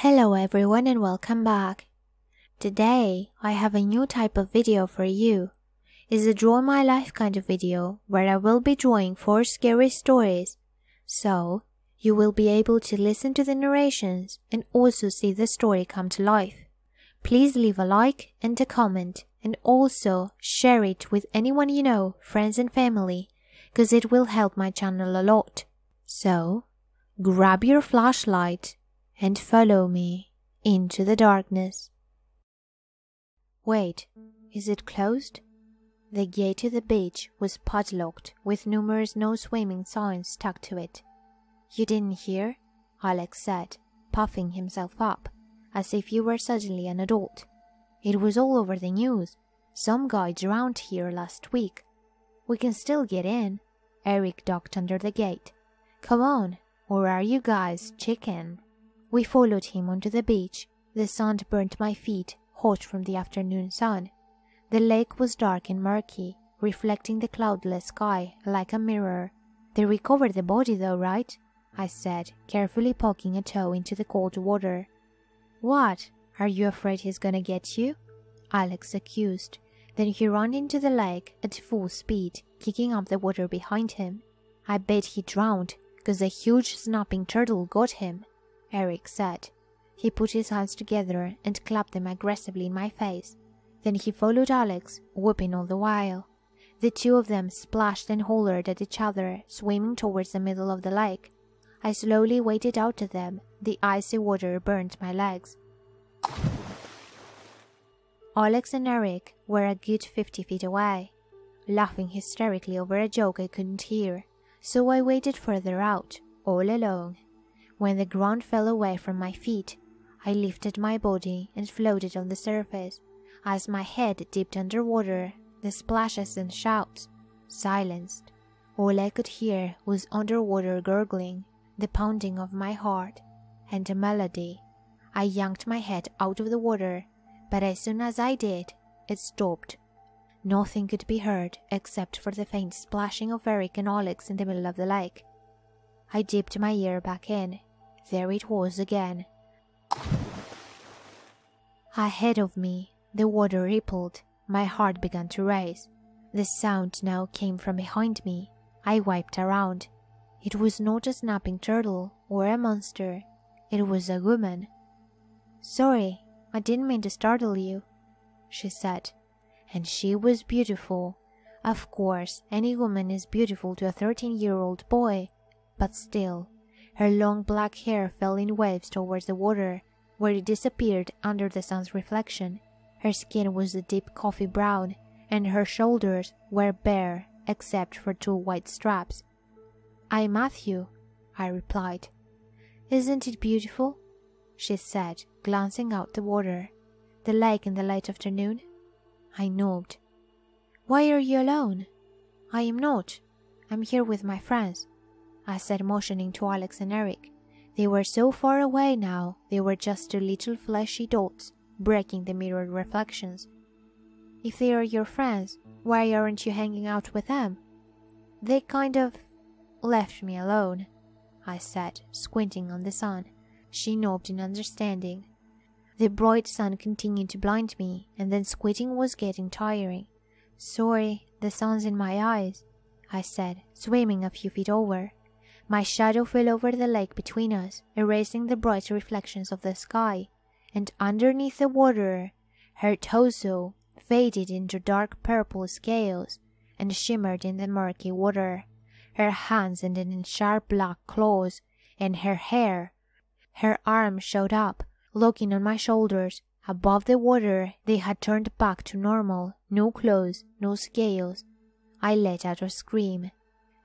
Hello everyone and welcome back. Today I have a new type of video for you. It's a draw my life kind of video where I will be drawing 4 scary stories. So you will be able to listen to the narrations and also see the story come to life. Please leave a like and a comment and also share it with anyone you know, friends and family, because it will help my channel a lot. So grab your flashlight and follow me into the darkness. Wait, is it closed? The gate to the beach was padlocked with numerous no swimming signs stuck to it. You didn't hear? Alex said, puffing himself up, as if he were suddenly an adult. It was all over the news. Some guy drowned here last week. We can still get in. Eric ducked under the gate. Come on, or are you guys chicken? We followed him onto the beach. The sun burnt my feet, hot from the afternoon sun. The lake was dark and murky, reflecting the cloudless sky like a mirror. They recovered the body though, right? I said, carefully poking a toe into the cold water. What? Are you afraid he's gonna get you? Alex accused. Then he ran into the lake at full speed, kicking up the water behind him. I bet he drowned, 'cause a huge snapping turtle got him, Eric said. He put his hands together and clapped them aggressively in my face. Then he followed Alex, whooping all the while. The two of them splashed and hollered at each other, swimming towards the middle of the lake. I slowly waded out to them. The icy water burned my legs. Alex and Eric were a good 50 feet away, laughing hysterically over a joke I couldn't hear, so I waded further out, all alone. When the ground fell away from my feet, I lifted my body and floated on the surface. As my head dipped underwater, the splashes and shouts silenced. All I could hear was underwater gurgling, the pounding of my heart, and a melody. I yanked my head out of the water, but as soon as I did, it stopped. Nothing could be heard except for the faint splashing of Eric and Alex in the middle of the lake. I dipped my ear back in. There it was again. Ahead of me, the water rippled. My heart began to race. The sound now came from behind me. I wiped around. It was not a snapping turtle or a monster. It was a woman. Sorry, I didn't mean to startle you, she said. And she was beautiful. Of course, any woman is beautiful to a 13-year-old boy, but still. Her long black hair fell in waves towards the water, where it disappeared under the sun's reflection. Her skin was a deep coffee brown, and her shoulders were bare except for 2 white straps. I'm Matthew, I replied. Isn't it beautiful? She said, glancing out the water. The lake in the late afternoon? I nodded. Why are you alone? I am not. I'm here with my friends, I said, motioning to Alex and Eric. They were so far away now, they were just 2 little fleshy dots, breaking the mirrored reflections. If they are your friends, why aren't you hanging out with them? They kind of left me alone, I said, squinting on the sun. She nodded in understanding. The bright sun continued to blind me, and then squinting was getting tiring. Sorry, the sun's in my eyes, I said, swimming a few feet over. My shadow fell over the lake between us, erasing the bright reflections of the sky, and underneath the water, her torso faded into dark purple scales and shimmered in the murky water. Her hands ended in sharp black claws, and her hair. Her arms showed up, looking on my shoulders. Above the water, they had turned back to normal, no claws, no scales. I let out a scream,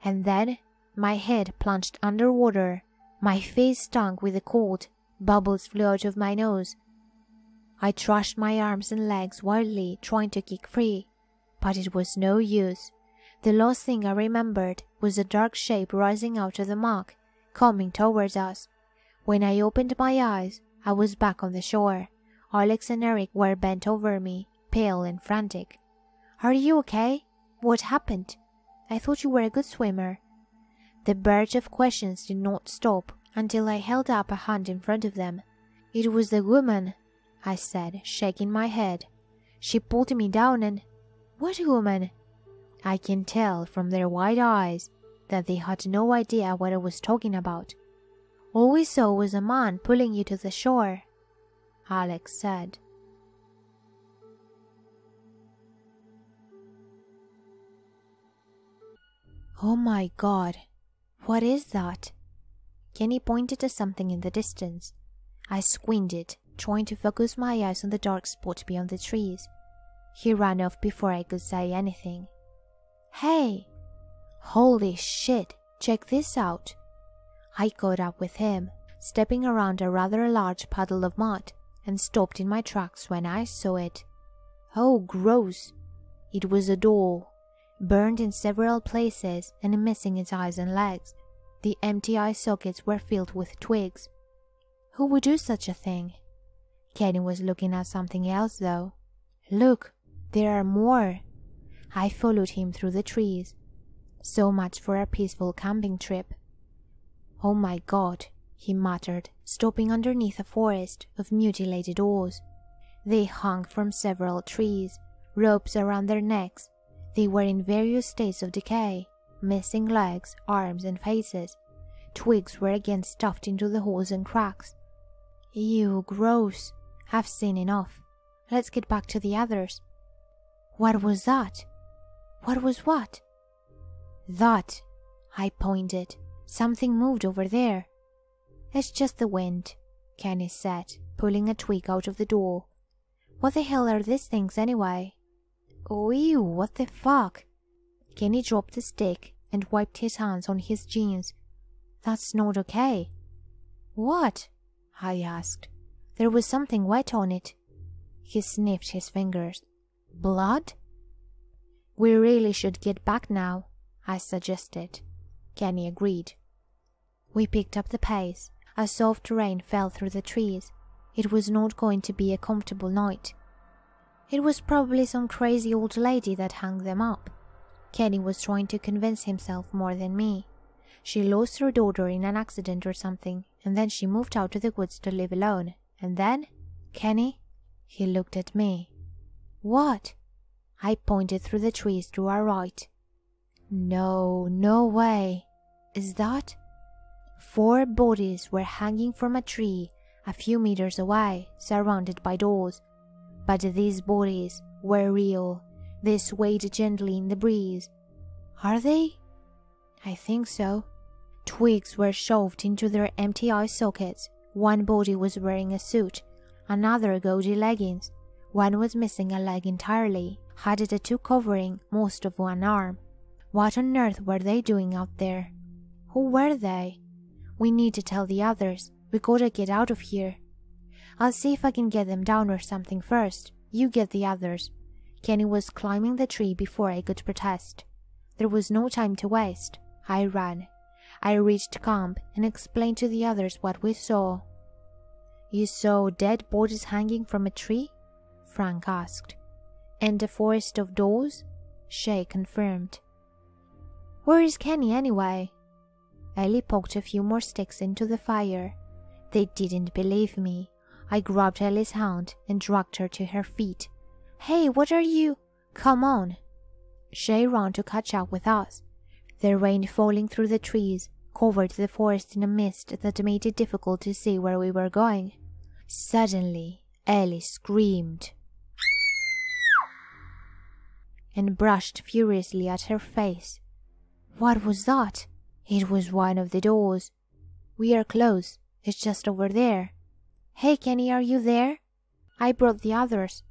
and then my head plunged underwater. My face stung with the cold. Bubbles flew out of my nose. I thrashed my arms and legs wildly, trying to kick free, but it was no use. The last thing I remembered was a dark shape rising out of the muck, coming towards us. When I opened my eyes, I was back on the shore. Alex and Eric were bent over me, pale and frantic. Are you okay? What happened? I thought you were a good swimmer. The barrage of questions did not stop until I held up a hand in front of them. It was the woman, I said, shaking my head. She pulled me down and... What woman? I can tell from their wide eyes that they had no idea what I was talking about. All we saw was a man pulling you to the shore, Alex said. Oh my God, what is that? Kenny pointed to something in the distance. I squinted, trying to focus my eyes on the dark spot beyond the trees. He ran off before I could say anything. Hey! Holy shit, check this out. I caught up with him, stepping around a rather large puddle of mud, and stopped in my tracks when I saw it. Oh, gross! It was a doll, burned in several places and missing its eyes and legs. The empty eye sockets were filled with twigs. Who would do such a thing? Kenny was looking at something else though. Look, there are more. I followed him through the trees. So much for a peaceful camping trip. Oh my God, he muttered, stopping underneath a forest of mutilated oars. They hung from several trees, ropes around their necks. They were in various states of decay, missing legs, arms, and faces. Twigs were again stuffed into the holes and cracks. Ew, gross. I've seen enough. Let's get back to the others. What was that? What was what? That, I pointed. Something moved over there. It's just the wind, Kenny said, pulling a twig out of the door. What the hell are these things anyway? Oh, ew, what the fuck? Kenny dropped the stick and wiped his hands on his jeans. That's not okay. What? I asked. There was something wet on it. He sniffed his fingers. Blood? We really should get back now, I suggested. Kenny agreed. We picked up the pace. A soft rain fell through the trees. It was not going to be a comfortable night. It was probably some crazy old lady that hung them up. Kenny was trying to convince himself more than me. She lost her daughter in an accident or something, and then she moved out to the woods to live alone. And then, Kenny? He looked at me. What? I pointed through the trees to our right. No, no way. Is that? 4 bodies were hanging from a tree a few meters away, surrounded by doors. But these bodies were real. They swayed gently in the breeze. Are they? I think so. Twigs were shoved into their empty eye sockets. One body was wearing a suit, another gaudy leggings. One was missing a leg entirely, had a tattoo covering most of one arm. What on earth were they doing out there? Who were they? We need to tell the others. We gotta get out of here. I'll see if I can get them down or something first. You get the others. Kenny was climbing the tree before I could protest. There was no time to waste. I ran. I reached camp and explained to the others what we saw. You saw dead bodies hanging from a tree? Frank asked. And a forest of doors? Shay confirmed. Where is Kenny anyway? Ellie poked a few more sticks into the fire. They didn't believe me. I grabbed Ellie's hand and dragged her to her feet. Hey, what are you? Come on. Shay ran to catch up with us. The rain falling through the trees covered the forest in a mist that made it difficult to see where we were going. Suddenly, Ellie screamed and brushed furiously at her face. What was that? It was one of the doors. We are close. It's just over there. Hey, Kenny, are you there? I brought the others.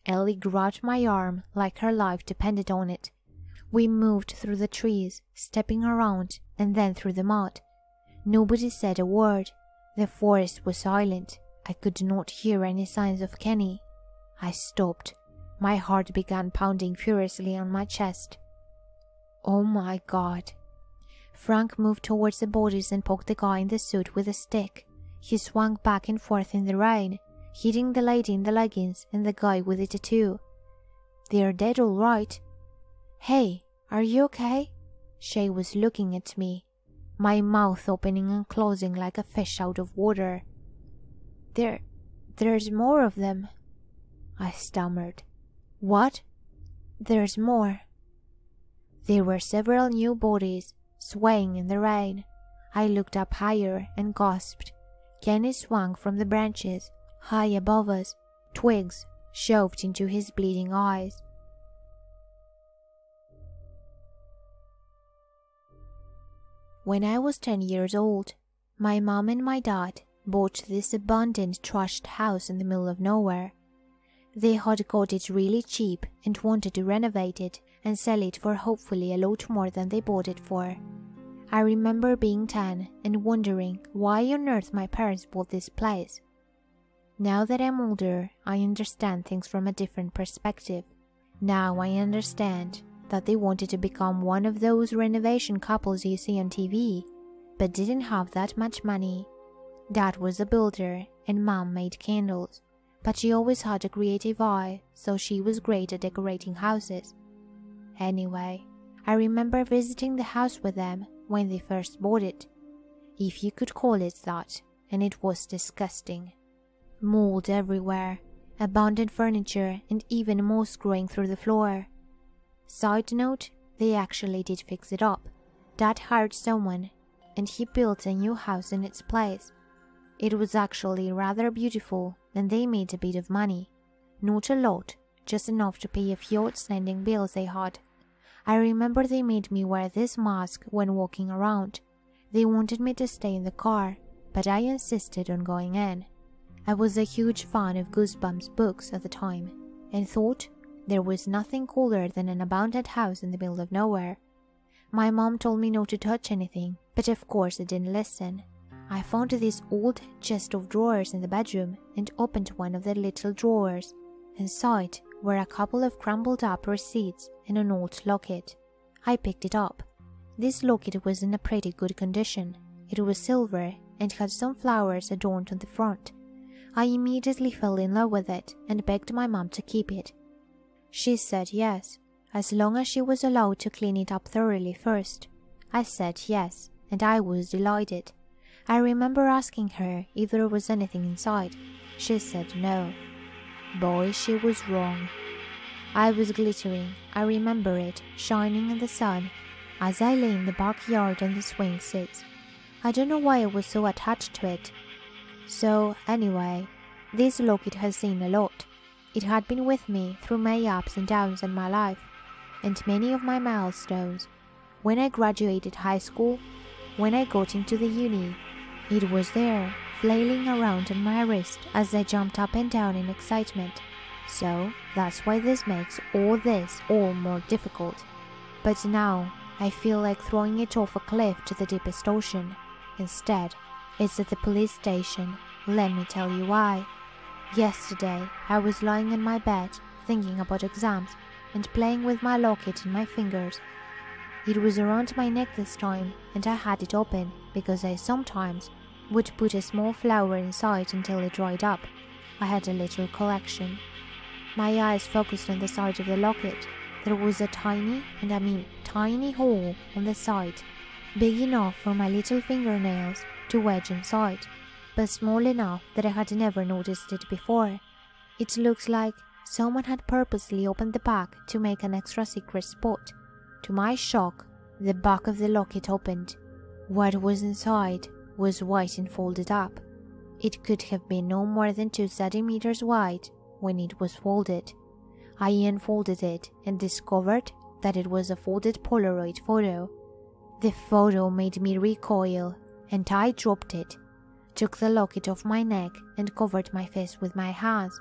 Ellie grabbed my arm like her life depended on it. We moved through the trees, stepping around and then through the mud. Nobody said a word. The forest was silent. I could not hear any signs of Kenny. I stopped. My heart began pounding furiously on my chest. Oh my God. Frank moved towards the bodies and poked the guy in the suit with a stick. He swung back and forth in the rain, hitting the lady in the leggings and the guy with the tattoo. They're dead all right. Hey, are you okay? Shay was looking at me, my mouth opening and closing like a fish out of water. There's more of them," I stammered. "What?" "There's more." There were several new bodies, swaying in the rain. I looked up higher and gasped. Kenny swung from the branches, high above us. Twigs shoved into his bleeding eyes. When I was 10 years old, my mom and my dad bought this abandoned trashed house in the middle of nowhere. They had got it really cheap and wanted to renovate it and sell it for hopefully a lot more than they bought it for. I remember being 10 and wondering why on earth my parents bought this place. Now that I'm older, I understand things from a different perspective. Now I understand that they wanted to become one of those renovation couples you see on TV, but didn't have that much money. Dad was a builder and Mom made candles, but she always had a creative eye, so she was great at decorating houses. Anyway, I remember visiting the house with them when they first bought it, if you could call it that, and it was disgusting. Mold everywhere, abandoned furniture, and even moss growing through the floor. Side note, they actually did fix it up. Dad hired someone, and he built a new house in its place. It was actually rather beautiful, and they made a bit of money. Not a lot, just enough to pay a few outstanding bills they had. I remember they made me wear this mask when walking around. They wanted me to stay in the car, but I insisted on going in. I was a huge fan of Goosebumps books at the time, and thought there was nothing cooler than an abandoned house in the middle of nowhere. My mom told me not to touch anything, but of course I didn't listen. I found this old chest of drawers in the bedroom and opened one of the little drawers. Inside were a couple of crumpled up receipts and an old locket. I picked it up. This locket was in a pretty good condition. It was silver and had some flowers adorned on the front. I immediately fell in love with it and begged my mom to keep it. She said yes, as long as she was allowed to clean it up thoroughly first. I said yes, and I was delighted. I remember asking her if there was anything inside. She said no. Boy, she was wrong. I was glittering, I remember it, shining in the sun, as I lay in the backyard on the swing seats. I don't know why I was so attached to it. So, anyway, this locket has seen a lot. It had been with me through my ups and downs in my life, and many of my milestones. When I graduated high school, when I got into the uni, it was there, flailing around on my wrist as I jumped up and down in excitement. So, that's why this makes all this all more difficult. But now, I feel like throwing it off a cliff to the deepest ocean. Instead, it's at the police station. Let me tell you why. Yesterday, I was lying in my bed, thinking about exams, and playing with my locket in my fingers. It was around my neck this time, and I had it open, because I sometimes would put a small flower inside until it dried up. I had a little collection. My eyes focused on the side of the locket. There was a tiny, and I mean tiny hole on the side, big enough for my little fingernails to wedge inside, but small enough that I had never noticed it before. It looked like someone had purposely opened the back to make an extra secret spot. To my shock, the back of the locket opened. What was inside was white and folded up. It could have been no more than 2 centimeters wide when it was folded. I unfolded it and discovered that it was a folded Polaroid photo. The photo made me recoil, and I dropped it, took the locket off my neck and covered my face with my hands.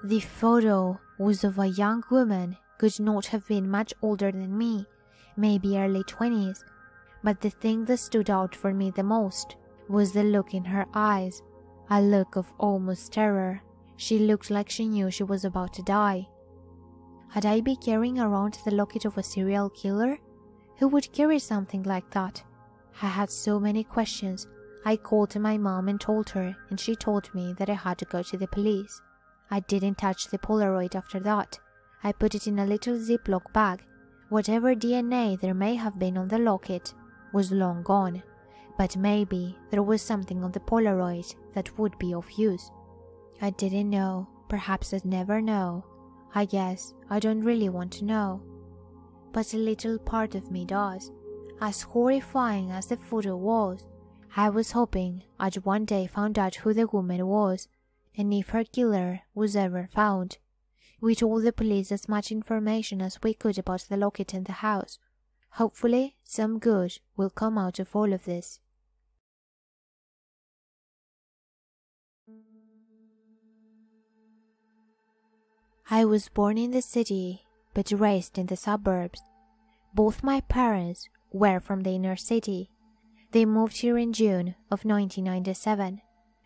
The photo was of a young woman, could not have been much older than me, maybe early 20s, but the thing that stood out for me the most was the look in her eyes, a look of almost terror. She looked like she knew she was about to die. Had I been carrying around the locket of a serial killer? Who would carry something like that? I had so many questions. I called my mom and told her, and she told me that I had to go to the police. I didn't touch the Polaroid after that. I put it in a little Ziploc bag. Whatever DNA there may have been on the locket was long gone, but maybe there was something on the Polaroid that would be of use. I didn't know. Perhaps I'd never know. I guess I don't really want to know. But a little part of me does. As horrifying as the photo was, I was hoping I'd one day find out who the woman was, and if her killer was ever found. We told the police as much information as we could about the locket in the house. Hopefully, some good will come out of all of this. I was born in the city, but raised in the suburbs. Both my parents were from the inner city. They moved here in June of 1997.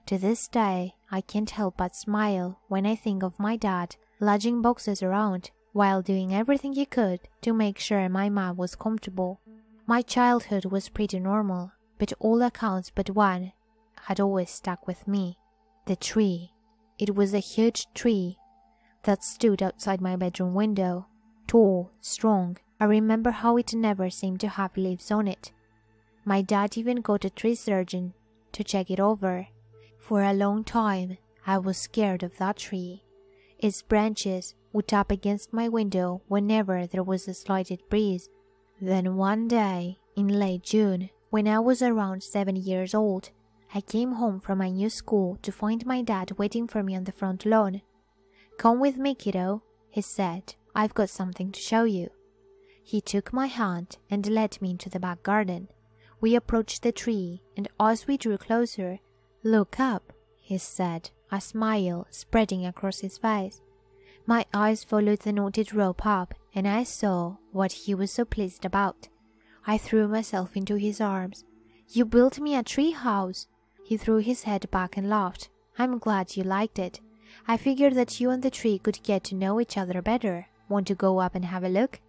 To this day, I can't help but smile when I think of my dad lugging boxes around while doing everything he could to make sure my mom was comfortable. My childhood was pretty normal, but all accounts but one had always stuck with me. The tree. It was a huge tree that stood outside my bedroom window. Tall, strong. I remember how it never seemed to have leaves on it. My dad even got a tree surgeon to check it over. For a long time, I was scared of that tree. Its branches would tap against my window whenever there was a slight breeze. Then one day, in late June, when I was around 7 years old, I came home from my new school to find my dad waiting for me on the front lawn. "Come with me, kiddo," he said. "I've got something to show you." He took my hand and led me into the back garden. We approached the tree, and as we drew closer, "Look up," he said, a smile spreading across his face. My eyes followed the knotted rope up, and I saw what he was so pleased about. I threw myself into his arms. "You built me a tree house." He threw his head back and laughed. "I'm glad you liked it. I figured that you and the tree could get to know each other better. Want to go up and have a look?"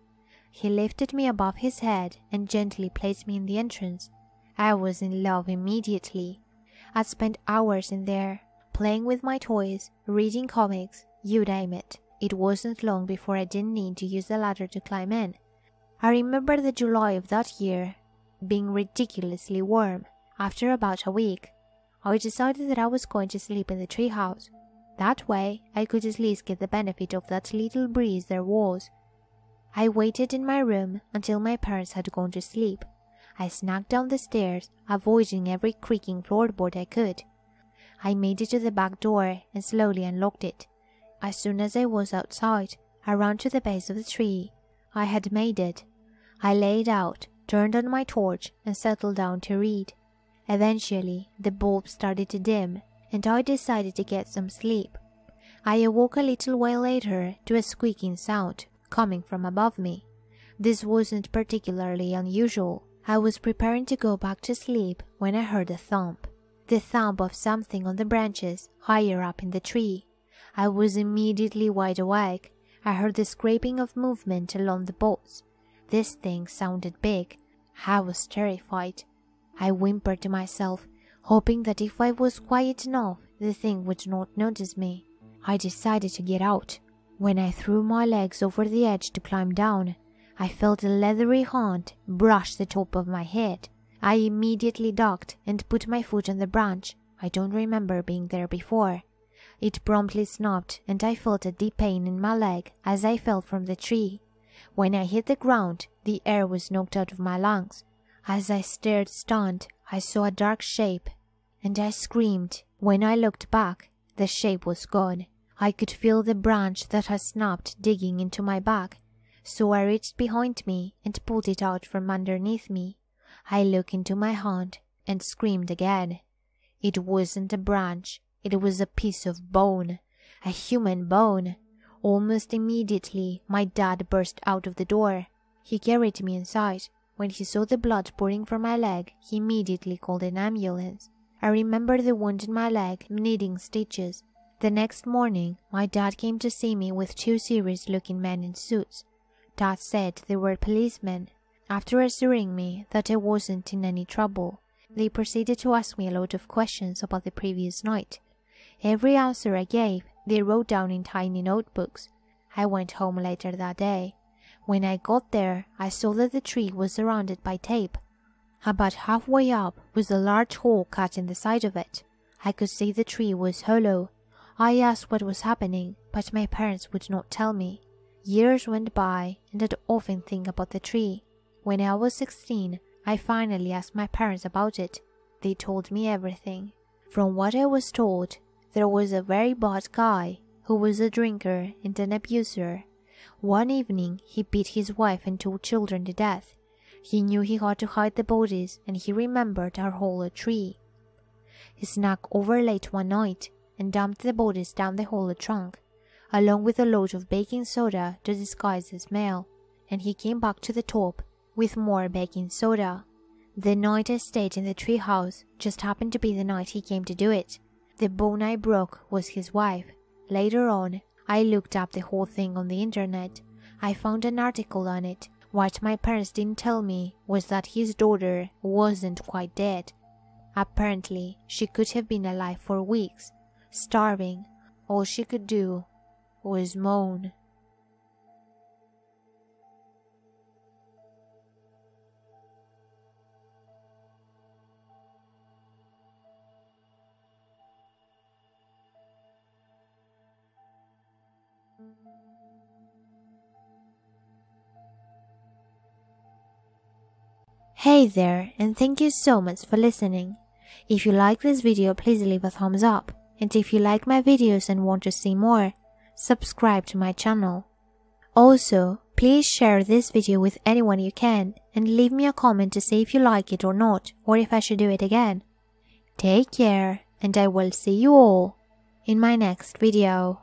He lifted me above his head and gently placed me in the entrance. I was in love immediately. I'd spent hours in there, playing with my toys, reading comics, you name it. It wasn't long before I didn't need to use the ladder to climb in. I remember the July of that year being ridiculously warm. After about a week, I decided that I was going to sleep in the treehouse. That way, I could at least get the benefit of that little breeze there was. I waited in my room until my parents had gone to sleep. I snuck down the stairs, avoiding every creaking floorboard I could. I made it to the back door and slowly unlocked it. As soon as I was outside, I ran to the base of the tree. I had made it. I laid out, turned on my torch, and settled down to read. Eventually, the bulb started to dim, and I decided to get some sleep. I awoke a little while later to a squeaking sound coming from above me. This wasn't particularly unusual. I was preparing to go back to sleep when I heard a thump. The thump of something on the branches higher up in the tree. I was immediately wide awake. I heard the scraping of movement along the bolts. This thing sounded big. I was terrified. I whimpered to myself, hoping that if I was quiet enough, the thing would not notice me. I decided to get out. When I threw my legs over the edge to climb down, I felt a leathery hand brush the top of my head. I immediately ducked and put my foot on the branch. I don't remember being there before. It promptly snapped, and I felt a deep pain in my leg as I fell from the tree. When I hit the ground, the air was knocked out of my lungs. As I stared stunned, I saw a dark shape, and I screamed. When I looked back, the shape was gone. I could feel the branch that had snapped digging into my back, so I reached behind me and pulled it out from underneath me. I looked into my hand and screamed again. It wasn't a branch, it was a piece of bone, a human bone. Almost immediately, my dad burst out of the door. He carried me inside. When he saw the blood pouring from my leg, he immediately called an ambulance. I remember the wound in my leg needing stitches. The next morning, my dad came to see me with two serious-looking men in suits. Dad said they were policemen. After assuring me that I wasn't in any trouble, they proceeded to ask me a lot of questions about the previous night. Every answer I gave, they wrote down in tiny notebooks. I went home later that day. When I got there, I saw that the tree was surrounded by tape. About halfway up was a large hole cut in the side of it. I could see the tree was hollow. I asked what was happening, but my parents would not tell me. Years went by, and I'd often think about the tree. When I was 16, I finally asked my parents about it. They told me everything. From what I was told, there was a very bad guy who was a drinker and an abuser. One evening, he beat his wife and 2 children to death. He knew he had to hide the bodies, and he remembered our hollow tree. He snuck over late one night and dumped the bodies down the hollow trunk, along with a load of baking soda to disguise the smell, and he came back to the top with more baking soda. The night I stayed in the treehouse just happened to be the night he came to do it. The bone I broke was his wife. Later on, I looked up the whole thing on the internet. I found an article on it. What my parents didn't tell me was that his daughter wasn't quite dead. Apparently, she could have been alive for weeks, starving. All she could do was moan. Hey there, and thank you so much for listening. If you like this video, please leave a thumbs up. And if you like my videos and want to see more, subscribe to my channel. Also, please share this video with anyone you can and leave me a comment to say if you like it or not, or if I should do it again. Take care, and I will see you all in my next video.